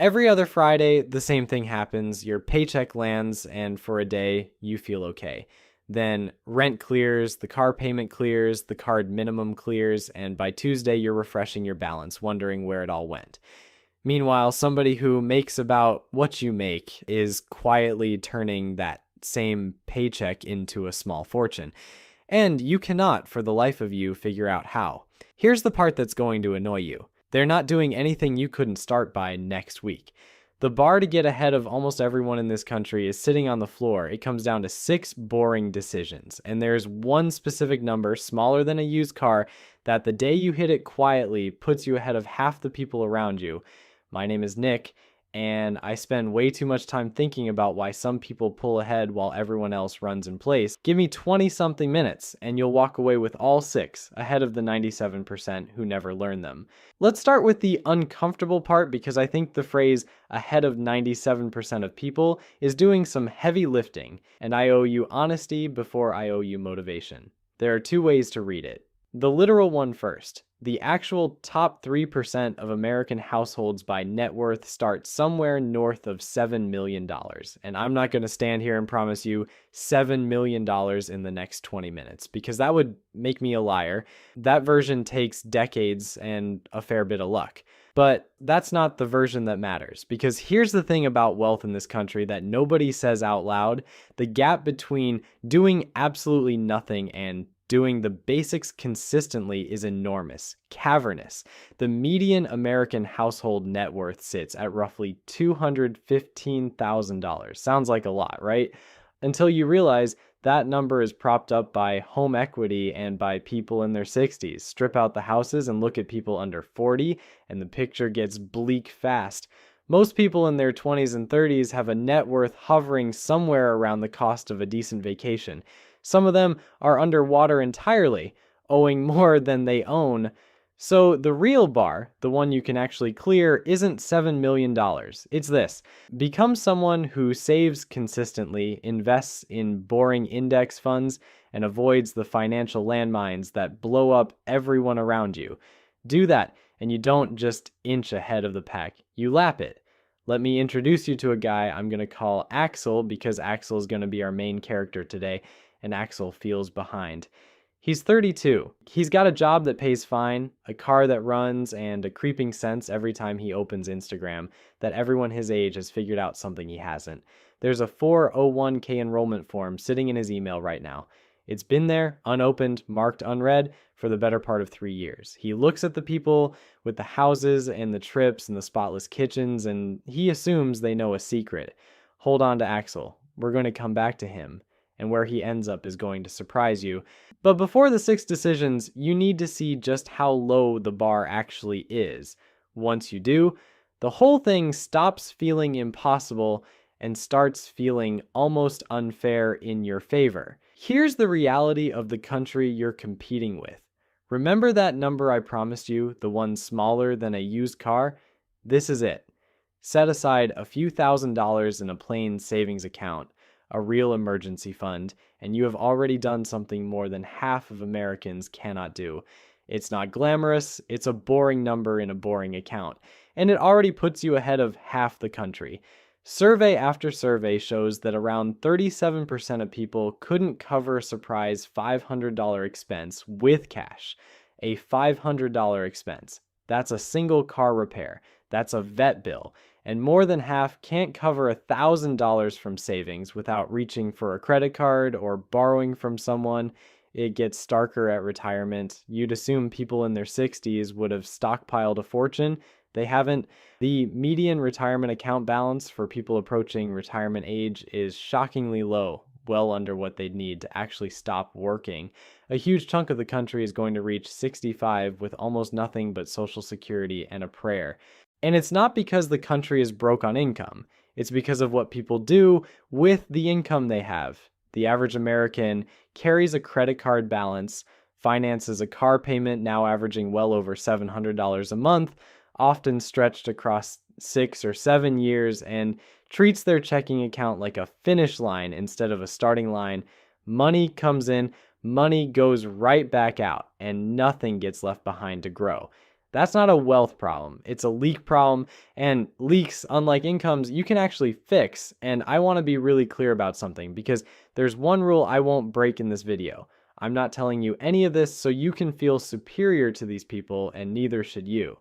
Every other Friday, the same thing happens. Your paycheck lands, and for a day, you feel okay. Then rent clears, the car payment clears, the card minimum clears, and by Tuesday, you're refreshing your balance, wondering where it all went. Meanwhile, somebody who makes about what you make is quietly turning that same paycheck into a small fortune. And you cannot, for the life of you, figure out how. Here's the part that's going to annoy you. They're not doing anything you couldn't start by next week. The bar to get ahead of almost everyone in this country is sitting on the floor. It comes down to 6 boring decisions, and there's one specific number, smaller than a used car, that the day you hit it quietly puts you ahead of half the people around you. My name is Nick, and I spend way too much time thinking about why some people pull ahead while everyone else runs in place. Give me 20 something minutes, and you'll walk away with all 6, ahead of the 97% who never learn them. Let's start with the uncomfortable part because I think the phrase ahead of 97% of people is doing some heavy lifting, and I owe you honesty before I owe you motivation. There are 2 ways to read it. The literal one first. The actual top 3% of American households by net worth start somewhere north of $7 million. And I'm not going to stand here and promise you $7 million in the next 20 minutes because that would make me a liar. That version takes decades and a fair bit of luck. But that's not the version that matters, because here's the thing about wealth in this country that nobody says out loud. The gap between doing absolutely nothing and doing the basics consistently is enormous, cavernous. The median American household net worth sits at roughly $215,000. Sounds like a lot, right? Until you realize that number is propped up by home equity and by people in their 60s. Strip out the houses and look at people under 40, and the picture gets bleak fast. Most people in their 20s and 30s have a net worth hovering somewhere around the cost of a decent vacation. Some of them are underwater entirely, owing more than they own. So the real bar, the one you can actually clear, isn't $7 million. It's this. Become someone who saves consistently, invests in boring index funds, and avoids the financial landmines that blow up everyone around you. Do that, and you don't just inch ahead of the pack. You lap it. Let me introduce you to a guy I'm going to call Axel because Axel is going to be our main character today, and Axel feels behind. He's 32. He's got a job that pays fine, a car that runs, and a creeping sense every time he opens Instagram that everyone his age has figured out something he hasn't. There's a 401k enrollment form sitting in his email right now. It's been there, unopened, marked unread, for the better part of 3 years. He looks at the people with the houses and the trips and the spotless kitchens, and he assumes they know a secret. Hold on to Axel. We're going to come back to him, and where he ends up is going to surprise you. But before the 6 decisions, you need to see just how low the bar actually is. Once you do, the whole thing stops feeling impossible and starts feeling almost unfair in your favor. Here's the reality of the country you're competing with. Remember that number I promised you, the one smaller than a used car? This is it. Set aside a few $1,000s in a plain savings account, a real emergency fund, and you have already done something more than half of Americans cannot do. It's not glamorous, it's a boring number in a boring account, and it already puts you ahead of half the country. Survey after survey shows that around 37% of people couldn't cover a surprise $500 expense with cash. A $500 expense. That's a single car repair. That's a vet bill. And more than half can't cover $1,000 from savings without reaching for a credit card or borrowing from someone. It gets starker at retirement. You'd assume people in their 60s would have stockpiled a fortune. They haven't. The median retirement account balance for people approaching retirement age is shockingly low, well under what they'd need to actually stop working. A huge chunk of the country is going to reach 65 with almost nothing but Social Security and a prayer. And it's not because the country is broke on income. It's because of what people do with the income they have. The average American carries a credit card balance, finances a car payment now averaging well over $700 a month, often stretched across 6 or 7 years, and treats their checking account like a finish line instead of a starting line. Money comes in, money goes right back out, and nothing gets left behind to grow. That's not a wealth problem. It's a leak problem, and leaks, unlike incomes, you can actually fix. And I want to be really clear about something because there's one rule I won't break in this video. I'm not telling you any of this so you can feel superior to these people, and neither should you.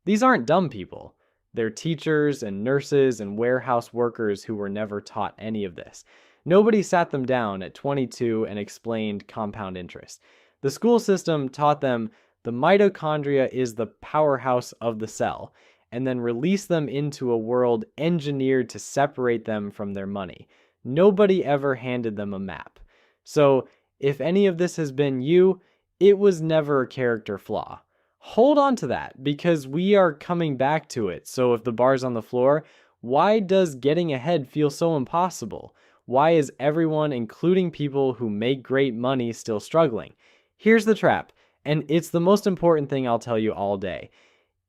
These aren't dumb people. They're teachers and nurses and warehouse workers who were never taught any of this. Nobody sat them down at 22 and explained compound interest. The school system taught them the mitochondria is the powerhouse of the cell, and then released them into a world engineered to separate them from their money. Nobody ever handed them a map. So, if any of this has been you, it was never a character flaw. Hold on to that because we are coming back to it. So if the bar's on the floor, why does getting ahead feel so impossible? Why is everyone, including people who make great money, still struggling? Here's the trap, and it's the most important thing I'll tell you all day.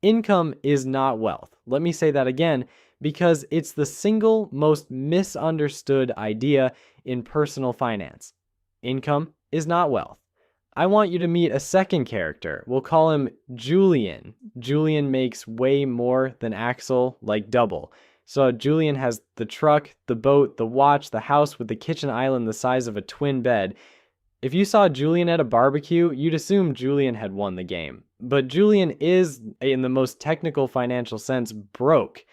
Income is not wealth. Let me say that again because it's the single most misunderstood idea in personal finance. Income is not wealth. I want you to meet a second character. We'll call him Julian. Julian makes way more than Axel, like double. So Julian has the truck, the boat, the watch, the house with the kitchen island the size of a twin bed. If you saw Julian at a barbecue, you'd assume Julian had won the game. But Julian is, in the most technical financial sense, broke.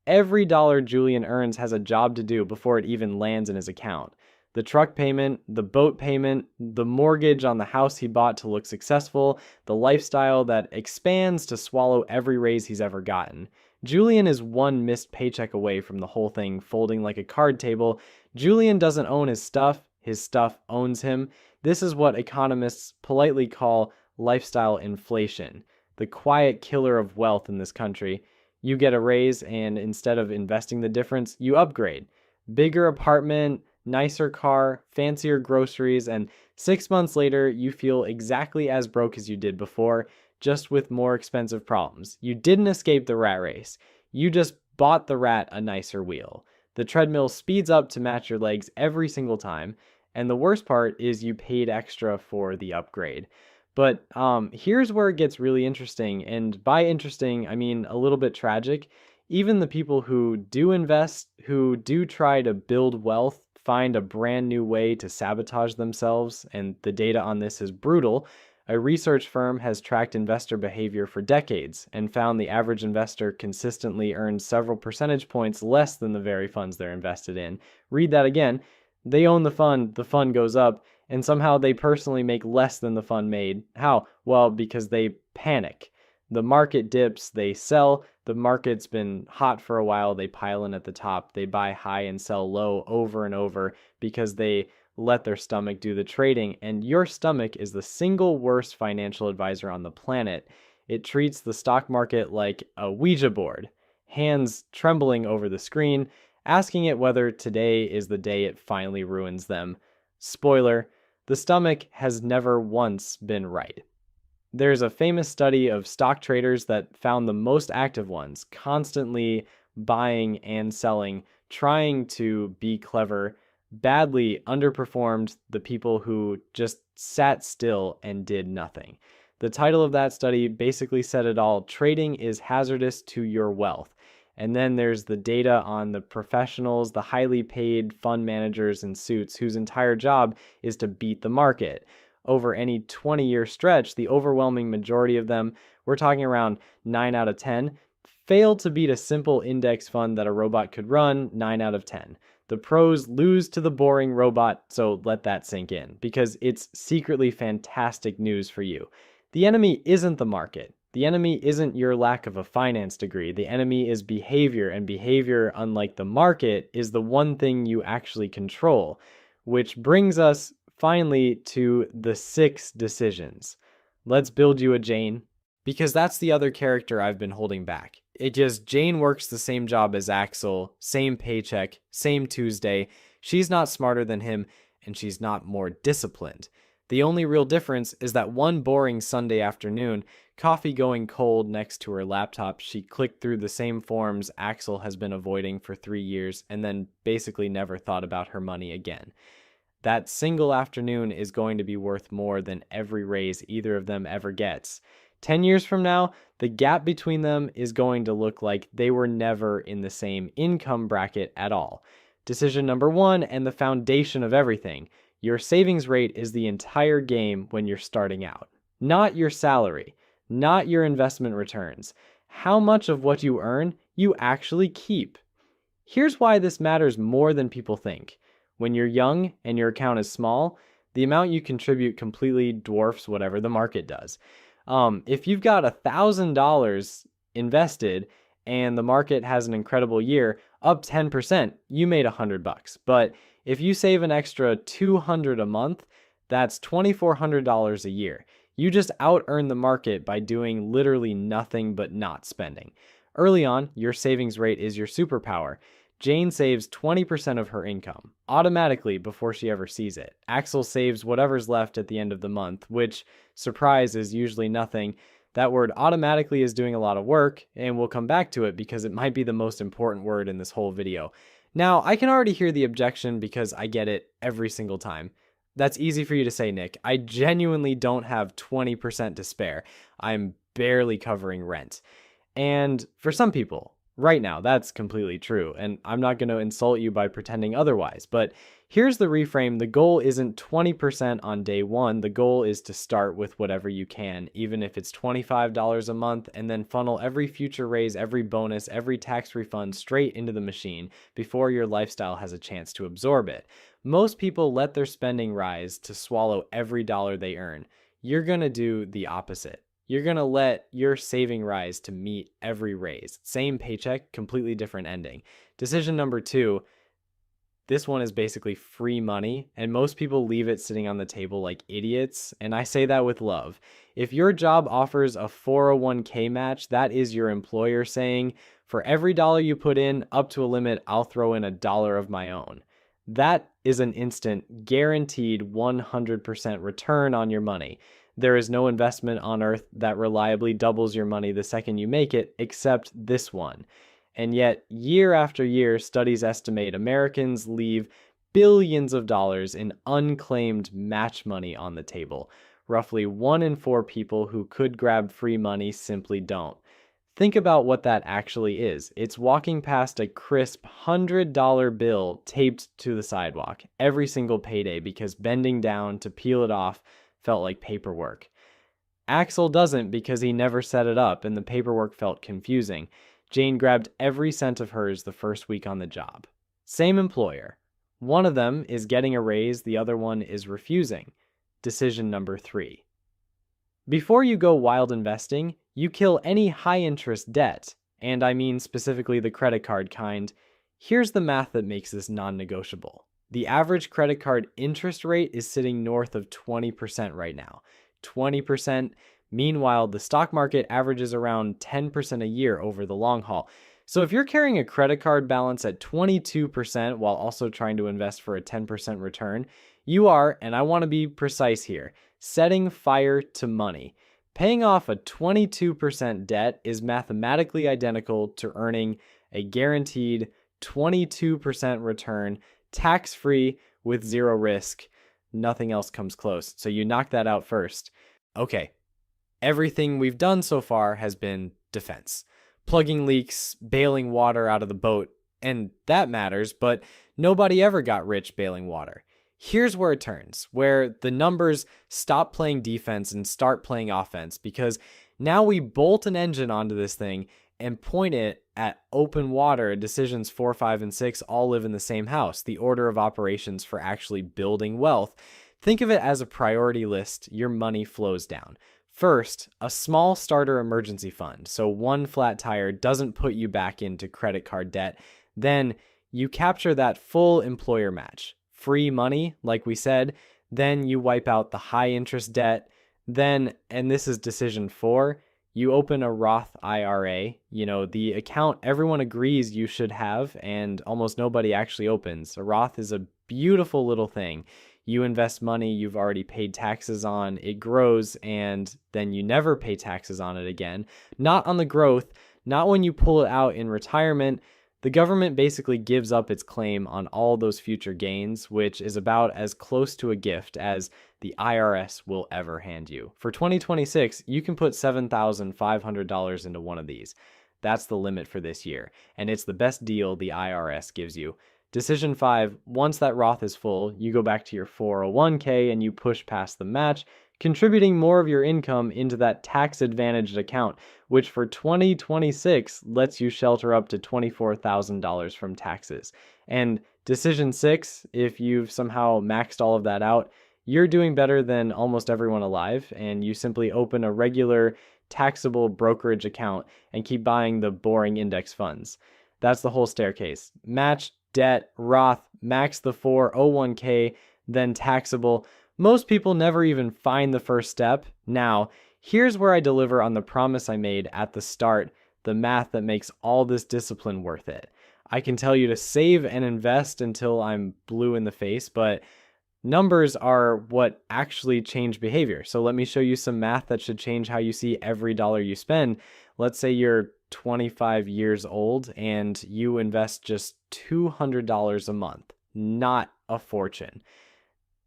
Every dollar Julian earns has a job to do before it even lands in his account. The truck payment, the boat payment, the mortgage on the house he bought to look successful, the lifestyle that expands to swallow every raise he's ever gotten. Julian is one missed paycheck away from the whole thing folding like a card table. Julian doesn't own his stuff owns him. This is what economists politely call lifestyle inflation, the quiet killer of wealth in this country. You get a raise and instead of investing the difference, you upgrade. Bigger apartment, nicer car, fancier groceries, and 6 months later, you feel exactly as broke as you did before, just with more expensive problems. You didn't escape the rat race. You just bought the rat a nicer wheel. The treadmill speeds up to match your legs every single time, and the worst part is you paid extra for the upgrade. But here's where it gets really interesting, and by interesting, I mean a little bit tragic. Even the people who do invest, who do try to build wealth, find a brand new way to sabotage themselves, and the data on this is brutal. A research firm has tracked investor behavior for decades and found the average investor consistently earns several percentage points less than the very funds they're invested in. Read that again. They own the fund goes up, and somehow they personally make less than the fund made. How? Well, because they panic. The market dips, they sell. The market's been hot for a while, they pile in at the top. They buy high and sell low over and over because they let their stomach do the trading. And your stomach is the single worst financial advisor on the planet. It treats the stock market like a Ouija board, hands trembling over the screen, asking it whether today is the day it finally ruins them. Spoiler, the stomach has never once been right. There's a famous study of stock traders that found the most active ones, constantly buying and selling, trying to be clever, badly underperformed the people who just sat still and did nothing. The title of that study basically said it all: trading is hazardous to your wealth. And then there's the data on the professionals, the highly paid fund managers in suits whose entire job is to beat the market. Over any 20-year stretch, the overwhelming majority of them, we're talking around 9 out of 10, failed to beat a simple index fund that a robot could run 9 out of 10. The pros lose to the boring robot, so let that sink in, because it's secretly fantastic news for you. The enemy isn't the market. The enemy isn't your lack of a finance degree. The enemy is behavior, and behavior, unlike the market, is the one thing you actually control, which brings us finally to the 6 decisions. Let's build you a Jane, because that's the other character I've been holding back. Jane works the same job as Axel, same paycheck, same Tuesday. She's not smarter than him, and she's not more disciplined. The only real difference is that one boring Sunday afternoon, coffee going cold next to her laptop, she clicked through the same forms Axel has been avoiding for 3 years and then basically never thought about her money again. That single afternoon is going to be worth more than every raise either of them ever gets. 10 years from now, the gap between them is going to look like they were never in the same income bracket at all. Decision number one, and the foundation of everything: your savings rate is the entire game when you're starting out. Not your salary, not your investment returns. How much of what you earn you actually keep. Here's why this matters more than people think. When you're young and your account is small, the amount you contribute completely dwarfs whatever the market does. If you've got $1,000 invested and the market has an incredible year, up 10%, you made $100. But if you save an extra $200 a month, that's $2,400 a year. You just out-earn the market by doing literally nothing but not spending. Early on, your savings rate is your superpower. Jane saves 20% of her income automatically before she ever sees it. Axel saves whatever's left at the end of the month, which, surprise, is usually nothing. That word automatically is doing a lot of work, and we'll come back to it because it might be the most important word in this whole video. Now, I can already hear the objection because I get it every single time. That's easy for you to say, Nick. I genuinely don't have 20% to spare. I'm barely covering rent. And for some people, right now, that's completely true, and I'm not going to insult you by pretending otherwise, but here's the reframe. The goal isn't 20% on day one. The goal is to start with whatever you can, even if it's $25 a month, and then funnel every future raise, every bonus, every tax refund straight into the machine before your lifestyle has a chance to absorb it. Most people let their spending rise to swallow every dollar they earn. You're going to do the opposite. You're going to let your saving rise to meet every raise. Same paycheck, completely different ending. Decision number two, this one is basically free money, and most people leave it sitting on the table like idiots, and I say that with love. If your job offers a 401k match, that is your employer saying, for every dollar you put in, up to a limit, I'll throw in $1 of my own. That is an instant, guaranteed 100% return on your money. There is no investment on earth that reliably doubles your money the second you make it, except this one. And yet, year after year, studies estimate Americans leave billions of dollars in unclaimed match money on the table. Roughly 1 in 4 people who could grab free money simply don't. Think about what that actually is. It's walking past a crisp $100 bill taped to the sidewalk every single payday because bending down to peel it off felt like paperwork. Axel doesn't because he never set it up and the paperwork felt confusing. Jane grabbed every cent of hers the first week on the job. Same employer. One of them is getting a raise, the other one is refusing. Decision number 3. Before you go wild investing, you kill any high-interest debt, and I mean specifically the credit card kind. Here's the math that makes this non-negotiable. The average credit card interest rate is sitting north of 20% right now. 20%. Meanwhile, the stock market averages around 10% a year over the long haul. So if you're carrying a credit card balance at 22% while also trying to invest for a 10% return, you are, and I want to be precise here, setting fire to money. Paying off a 22% debt is mathematically identical to earning a guaranteed 22% return, tax-free with zero risk. Nothing else comes close. So you knock that out first. Okay, everything we've done so far has been defense. Plugging leaks, bailing water out of the boat, and that matters, but nobody ever got rich bailing water. Here's where it turns, where the numbers stop playing defense and start playing offense, because now we bolt an engine onto this thing and point it at open water. Decisions 4, 5, and 6 all live in the same house, the order of operations for actually building wealth. Think of it as a priority list. Your money flows down. First, a small starter emergency fund, so one flat tire doesn't put you back into credit card debt. Then you capture that full employer match. Free money, like we said. Then you wipe out the high interest debt. Then, and this is decision 4, you open a Roth IRA, the account everyone agrees you should have and almost nobody actually opens. A Roth is a beautiful little thing. You invest money you've already paid taxes on, it grows, and then you never pay taxes on it again. Not on the growth, not when you pull it out in retirement. The government basically gives up its claim on all those future gains, which is about as close to a gift as the IRS will ever hand you. For 2026, you can put $7,500 into one of these. That's the limit for this year, and it's the best deal the IRS gives you. Decision 5, once that Roth is full, you go back to your 401k and you push past the match, contributing more of your income into that tax-advantaged account, which for 2026 lets you shelter up to $24,000 from taxes. And decision 6, if you've somehow maxed all of that out, you're doing better than almost everyone alive, and you simply open a regular taxable brokerage account and keep buying the boring index funds. That's the whole staircase. Match, debt, Roth, max the 401k, then taxable. Most people never even find the first step. Now, here's where I deliver on the promise I made at the start, the math that makes all this discipline worth it. I can tell you to save and invest until I'm blue in the face, but numbers are what actually change behavior. So let me show you some math that should change how you see every dollar you spend. Let's say you're 25 years old and you invest just $200 a month, not a fortune.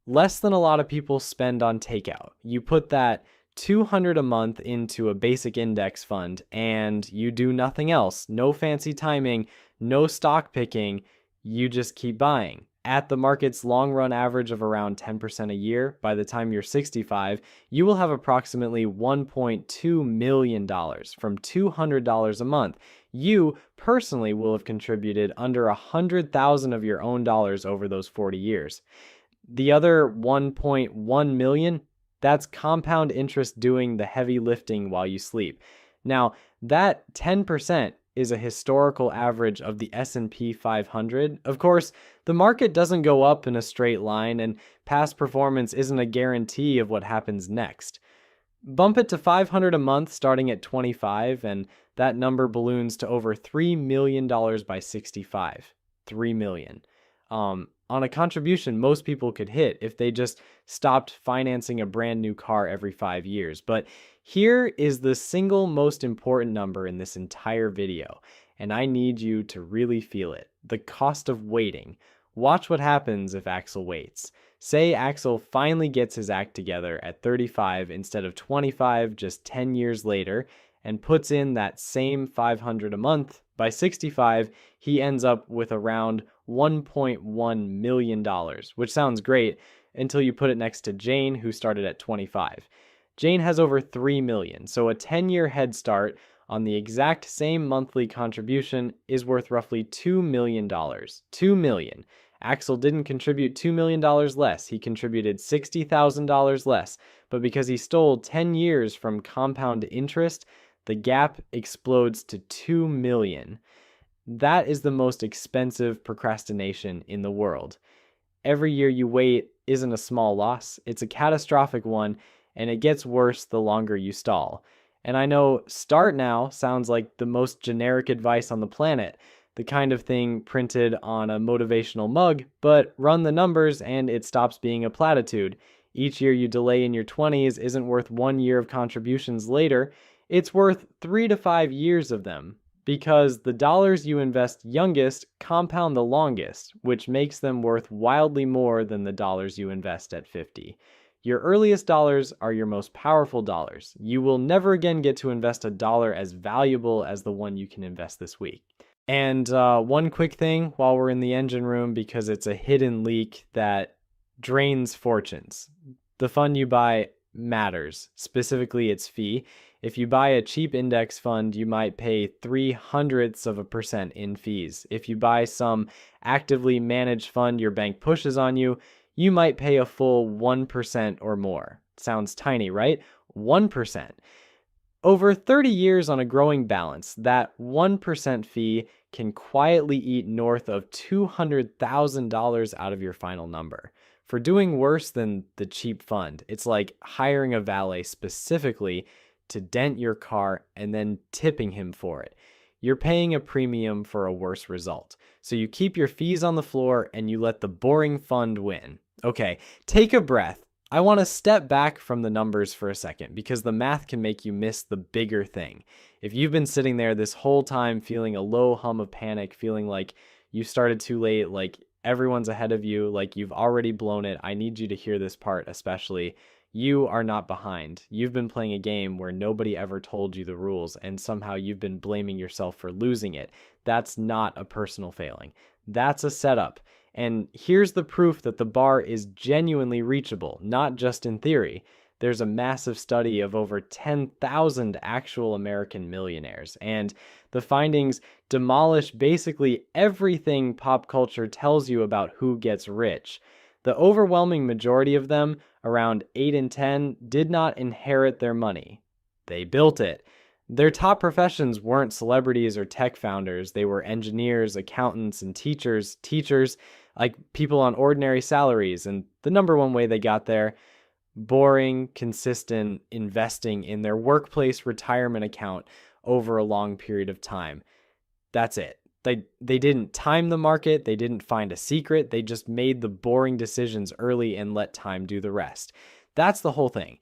Less than a lot of people spend on takeout. You put that $200 a month into a basic index fund and you do nothing else. No fancy timing, no stock picking. You just keep buying. At the market's long run average of around 10% a year, by the time you're 65, you will have approximately $1.2 million from $200 a month. You personally will have contributed under $100,000 of your own dollars over those 40 years. The other 1.1 million, that's compound interest doing the heavy lifting while you sleep. Now, that 10% is a historical average of the S&P 500. Of course, the market doesn't go up in a straight line, and past performance isn't a guarantee of what happens next. Bump it to $500 a month starting at 25, and that number balloons to over $3 million by 65. $3 million. On a contribution most people could hit if they just stopped financing a brand new car every 5 years. But here is the single most important number in this entire video, and I need you to really feel it. The cost of waiting. Watch what happens if Axel waits. Say Axel finally gets his act together at 35 instead of 25 just 10 years later and puts in that same $500 a month. By 65, he ends up with around $1.1 million, which sounds great until you put it next to Jane, who started at 25. Jane has over $3 million, so a 10-year head start on the exact same monthly contribution is worth roughly $2 million. $2 million. Axel didn't contribute $2 million less. He contributed $60,000 less, but because he stole 10 years from compound interest, the gap explodes to $2 million. That is the most expensive procrastination in the world. Every year you wait isn't a small loss, it's a catastrophic one, and it gets worse the longer you stall. And I know start now sounds like the most generic advice on the planet, the kind of thing printed on a motivational mug, but run the numbers and it stops being a platitude. Each year you delay in your 20s isn't worth 1 year of contributions later, it's worth 3 to 5 years of them. Because the dollars you invest youngest compound the longest, which makes them worth wildly more than the dollars you invest at 50. Your earliest dollars are your most powerful dollars. You will never again get to invest a dollar as valuable as the one you can invest this week. And one quick thing while we're in the engine room, because it's a hidden leak that drains fortunes. The fund you buy matters, specifically its fee. If you buy a cheap index fund, you might pay 0.03% in fees. If you buy some actively managed fund your bank pushes on you, you might pay a full 1% or more. Sounds tiny, right? 1%. Over 30 years on a growing balance, that 1% fee can quietly eat north of $200,000 out of your final number. For doing worse than the cheap fund, it's like hiring a valet specifically to dent your car and then tipping him for it. You're paying a premium for a worse result. So you keep your fees on the floor and you let the boring fund win. Okay, take a breath. I want to step back from the numbers for a second because the math can make you miss the bigger thing. If you've been sitting there this whole time feeling a low hum of panic, feeling like you started too late, like everyone's ahead of you, like you've already blown it, I need you to hear this part especially. You are not behind. You've been playing a game where nobody ever told you the rules, and somehow you've been blaming yourself for losing it. That's not a personal failing. That's a setup. And here's the proof that the bar is genuinely reachable, not just in theory. There's a massive study of over 10,000 actual American millionaires, and the findings demolish basically everything pop culture tells you about who gets rich. The overwhelming majority of them, around 8 in 10, did not inherit their money. They built it. Their top professions weren't celebrities or tech founders. They were engineers, accountants, and teachers, like people on ordinary salaries. And the number one way they got there, boring, consistent investing in their workplace retirement account over a long period of time. That's it. They didn't time the market. They didn't find a secret. They just made the boring decisions early and let time do the rest. That's the whole thing.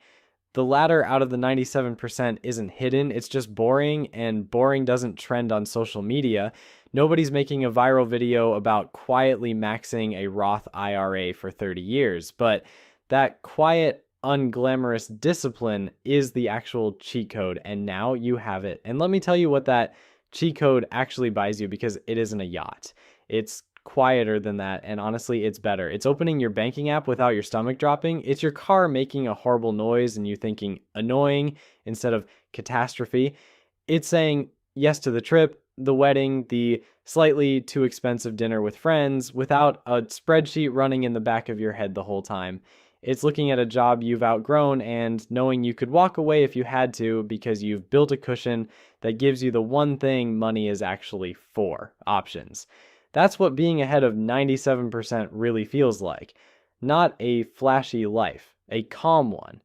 The ladder out of the 97% isn't hidden. It's just boring, and boring doesn't trend on social media. Nobody's making a viral video about quietly maxing a Roth IRA for 30 years, but that quiet, unglamorous discipline is the actual cheat code, and now you have it. And let me tell you what that cheat code actually buys you, because it isn't a yacht. It's quieter than that, and honestly, it's better. It's opening your banking app without your stomach dropping. It's your car making a horrible noise and you thinking annoying instead of catastrophe. It's saying yes to the trip, the wedding, the slightly too expensive dinner with friends without a spreadsheet running in the back of your head the whole time. It's looking at a job you've outgrown and knowing you could walk away if you had to, because you've built a cushion that gives you the one thing money is actually for: options. That's what being ahead of 97% really feels like. Not a flashy life, a calm one.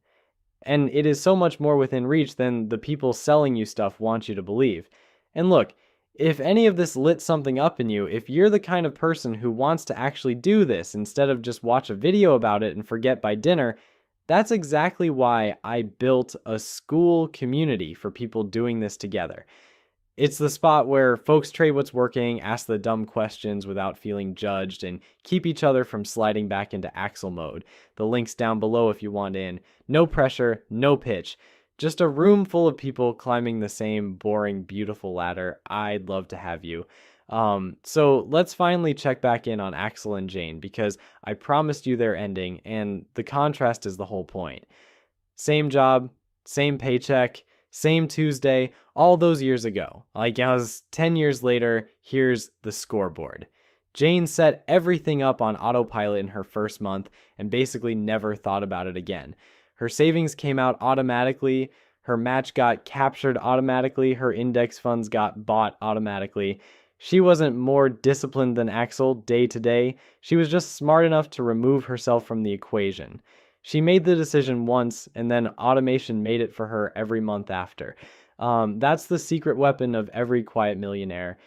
And it is so much more within reach than the people selling you stuff want you to believe. And look, if any of this lit something up in you, if you're the kind of person who wants to actually do this instead of just watch a video about it and forget by dinner, that's exactly why I built a school community for people doing this together. It's the spot where folks trade what's working, ask the dumb questions without feeling judged, and keep each other from sliding back into Axel mode. The link's down below if you want in. No pressure, no pitch. Just a room full of people climbing the same boring, beautiful ladder. I'd love to have you. So let's finally check back in on Axel and Jane, because I promised you their ending, and the contrast is the whole point. Same job, same paycheck, same Tuesday, all those years ago. Like, as 10 years later, here's the scoreboard. Jane set everything up on autopilot in her first month and basically never thought about it again. Her savings came out automatically, her match got captured automatically, her index funds got bought automatically. She wasn't more disciplined than Axel day to day. She was just smart enough to remove herself from the equation. She made the decision once, and then automation made it for her every month after. That's the secret weapon of every quiet millionaire.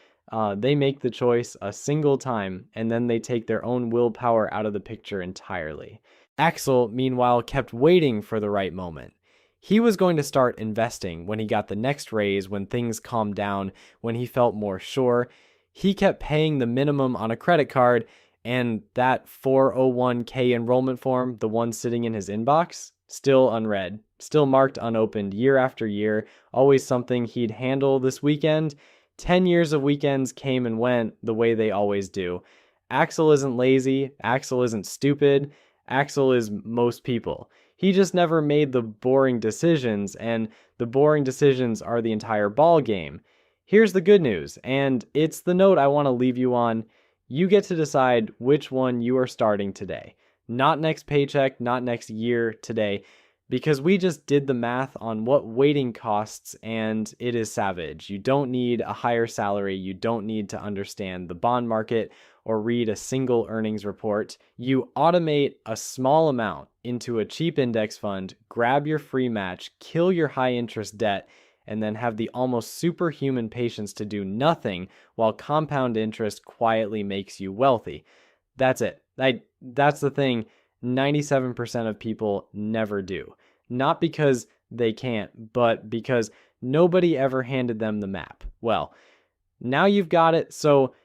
They make the choice a single time, and then they take their own willpower out of the picture entirely. Axel, meanwhile, kept waiting for the right moment. He was going to start investing when he got the next raise, when things calmed down, when he felt more sure. He kept paying the minimum on a credit card, and that 401k enrollment form, the one sitting in his inbox, still unread, still marked unopened year after year, always something he'd handle this weekend. 10 years of weekends came and went the way they always do. Axel isn't lazy, Axel isn't stupid, Axel is most people. He just never made the boring decisions, and the boring decisions are the entire ball game. Here's the good news, and it's the note I want to leave you on. You get to decide which one you are starting today. Not next paycheck, not next year, today. Because we just did the math on what waiting costs, and it is savage. You don't need a higher salary. You don't need to understand the bond market or read a single earnings report. You automate a small amount into a cheap index fund, grab your free match, kill your high interest debt, and then have the almost superhuman patience to do nothing while compound interest quietly makes you wealthy. That's it. That's the thing 97% of people never do. Not because they can't, but because Nobody ever handed them the map. Well, now you've got it, so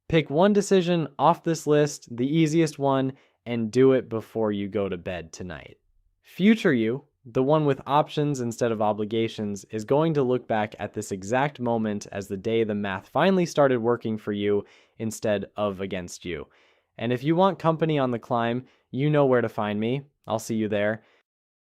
pick one decision off this list, the easiest one, and do it before you go to bed tonight. Future you, the one with options instead of obligations, is going to look back at this exact moment as the day the math finally started working for you instead of against you. And if you want company on the climb, you know where to find me. I'll see you there.